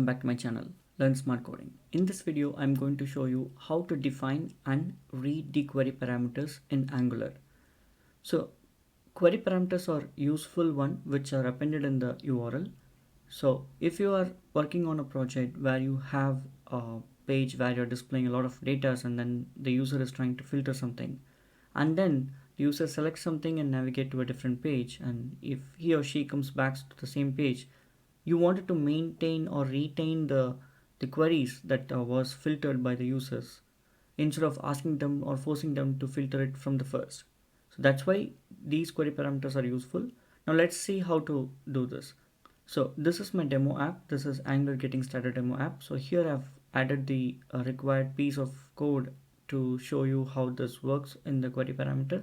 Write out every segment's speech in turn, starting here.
welcome back to my channel, Learn Smart Coding. In this video, I'm going to show you how to define and read the query parameters in Angular. So, query parameters are useful one which are appended in the URL. So, if you are working on a project where you have a page where you're displaying a lot of data and then the user is trying to filter something, and then the user selects something and navigate to a different page, and if he or she comes back to the same page, you wanted to maintain or retain the queries that was filtered by the users instead of asking them or forcing them to filter it from the first. So that's why these query parameters are useful. Now let's see how to do this. So this is my demo app. This is Angular Getting Started demo app. So here I've added the required piece of code to show you how this works in the query parameter.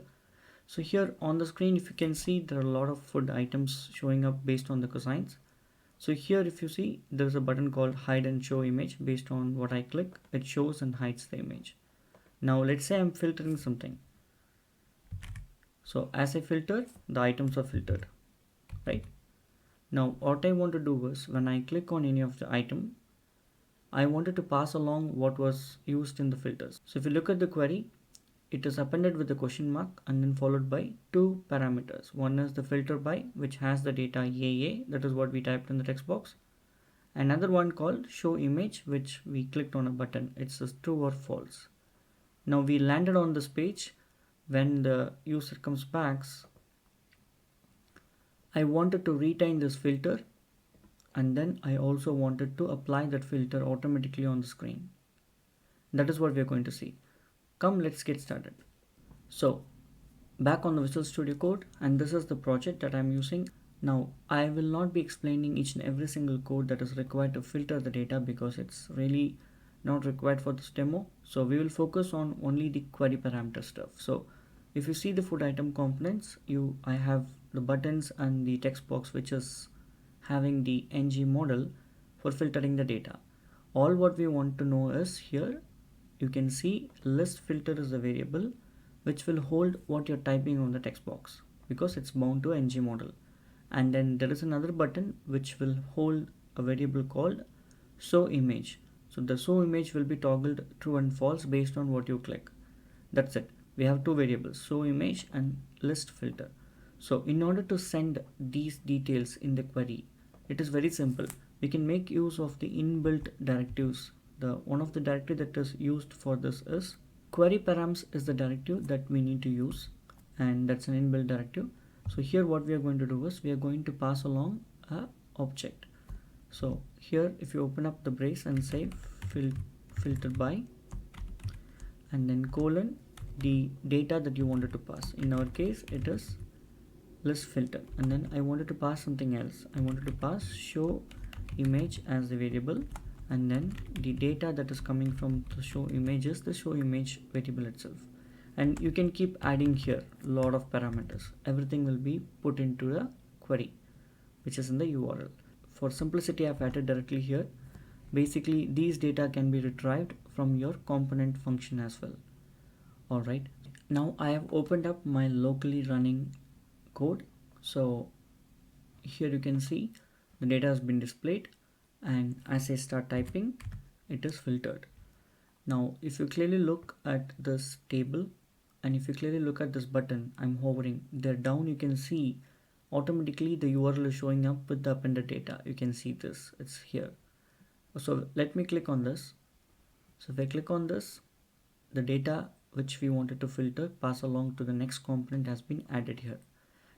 So here on the screen, if you can see, there are a lot of food items showing up based on the cosines. So here if you see, there's a button called hide and show image. Based on what I click, it shows and hides the image. Now let's say I'm filtering something. So as I filter, the items are filtered, right? Now what I want to do is when I click on any of the item, I wanted to pass along what was used in the filters. So if you look at the query, it is appended with a question mark and then followed by two parameters. One is the filter by, which has the data AA, that is what we typed in the text box. Another one called show image, which we clicked on a button. It says true or false. Now we landed on this page. When the user comes back, I wanted to retain this filter, and then I also wanted to apply that filter automatically on the screen. That is what we are going to see. Come, let's get started. So back on the Visual Studio Code, and this is the project that I'm using. Now I will not be explaining each and every single code that is required to filter the data because it's really not required for this demo. So we will focus on only the query parameter stuff. So if you see the food item components, I have the buttons and the text box which is having the ng model for filtering the data. All what we want to know is here you can see list filter is a variable which will hold what you're typing on the text box because it's bound to ng model. And then there is another button which will hold a variable called show image. So the show image will be toggled true and false based on what you click. That's it. We have two variables, show image and list filter. So in order to send these details in the query, it is very simple. We can make use of the inbuilt directives. One of the directive that is used for this is query params is the directive that we need to use, and that's an inbuilt directive. So here what we are going to do is we are going to pass along a object. So here if you open up the brace and say filtered by and then colon the data that you wanted to pass. In our case it is list filter, and then I wanted to pass something else. I wanted to pass show image as the variable, and then the data that is coming from the show image is the show image variable itself. And you can keep adding here a lot of parameters. Everything will be put into the query which is in the URL. For simplicity, I've added directly here. Basically these data can be retrieved from your component function as well. Alright, now I have opened up my locally running code. So here you can see the data has been displayed, and as I start typing it is filtered. Now if you clearly look at this table and if you clearly look at this button, I'm hovering there down, you can see automatically the URL is showing up with the appended data. You can see this, it's here. So let me click on this. So if I click on this, the data which we wanted to filter pass along to the next component has been added here.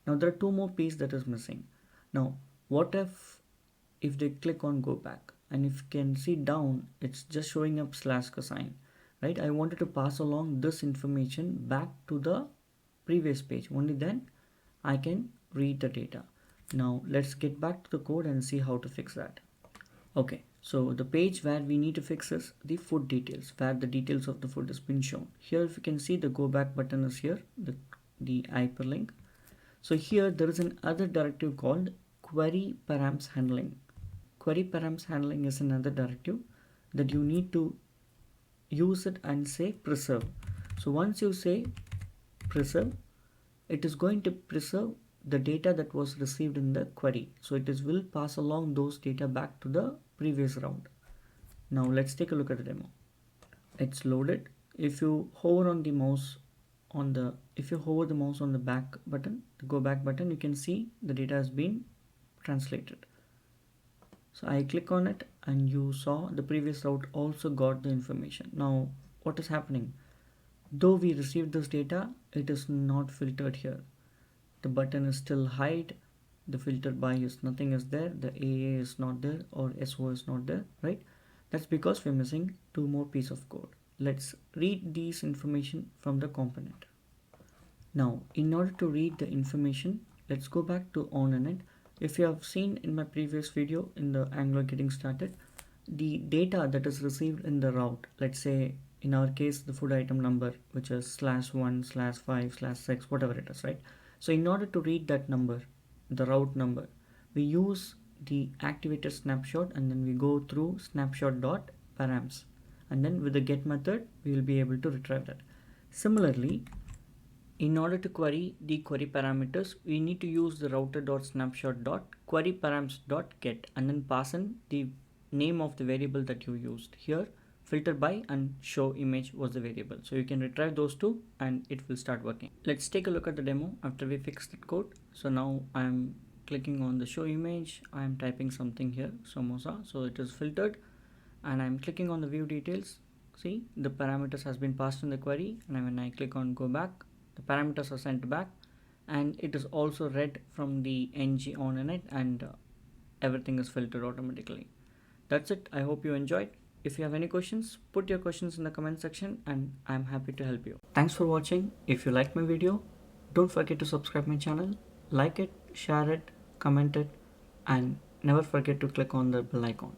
Now there are two more pieces that is missing. Now what if they click on go back, and if you can see down it's just showing up /cosine, right? I wanted to pass along this information back to the previous page. Only then I can read the data. Now let's get back to the code and see how to fix that. Okay, so the page where we need to fix is the food details, where the details of the food has been shown. Here if you can see the go back button is here, the hyperlink. So here there is another directive called query params handling. Query params handling is another directive that you need to use it and say preserve. So once you say preserve, it is going to preserve the data that was received in the query. So will pass along those data back to the previous route. Now let's take a look at the demo. It's loaded. If you hover on the mouse on the if you hover the mouse on the back button, the go back button, you can see the data has been translated. So I click on it and you saw the previous route also got the information. Now what is happening? Though we received this data, it is not filtered here. The button is still hide, the filter by is nothing is there, the AA is not there or SO is not there, right? That's because we're missing two more pieces of code. Let's read these information from the component. Now, in order to read the information, let's go back to OnInit. If you have seen in my previous video in the Angular getting started, the data that is received in the route, let's say in our case, the food item number, which is /1/5/6, whatever it is, right? So in order to read that number, the route number, we use the activated snapshot and then we go through snapshot.params. And then with the get method, we will be able to retrieve that. Similarly, in order to query the query parameters, we need to use the router.snapshot.queryparams.get and then pass in the name of the variable that you used here. Filter by and show image was the variable. So you can retrieve those two and it will start working. Let's take a look at the demo after we fix that code. So now I'm clicking on the show image. I'm typing something here, samosa. So it is filtered and I'm clicking on the view details. See, the parameters has been passed in the query, and when I click on go back, the parameters are sent back and it is also read from the ng OnInit and everything is filtered automatically. That's it. I hope you enjoyed. If you have any questions, put your questions in the comment section and I'm happy to help you. Thanks for watching. If you liked my video, don't forget to subscribe my channel, like it, share it, comment it, and never forget to click on the bell icon.